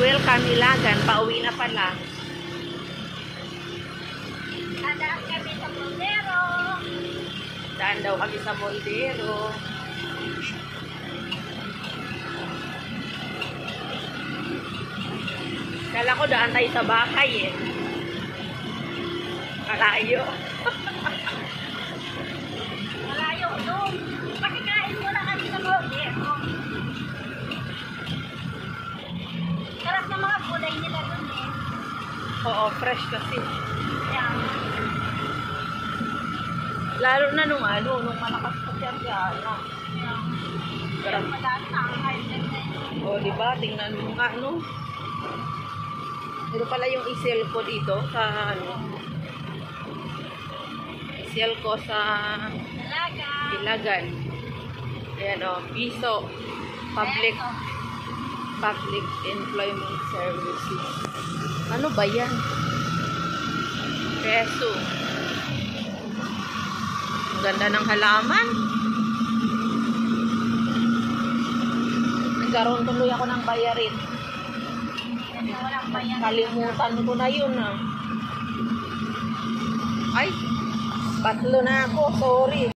Welcome Ilagan, pauwi na pala. Dadaan kami sa Moldero. Daan daw kami sa Moldero. Kala ko daan tayo sa Bakay eh. Malayo. Malayo doon. Pakikain mo na kami sa Moldero. Sarap na mga gulay nila doon eh. Oo, fresh kasi. Yan. Lalo na nung malakas kasi ang gana. Sarap madaan na ang highland na yun. O, diba? Tingnan mo nga, no? Ito pala yung isel ko dito sa, isel ko sa Dalaga. Ilagan. Ayan, o. Piso. Public Employment Services. Ano ba yan? Peso. Ang ganda ng halaman. Nagkaroon tuloy ako ng bayarin. Kasi walang bayan. Kalimutan ko na yun ah. Ay, 3 na ako. Sorry.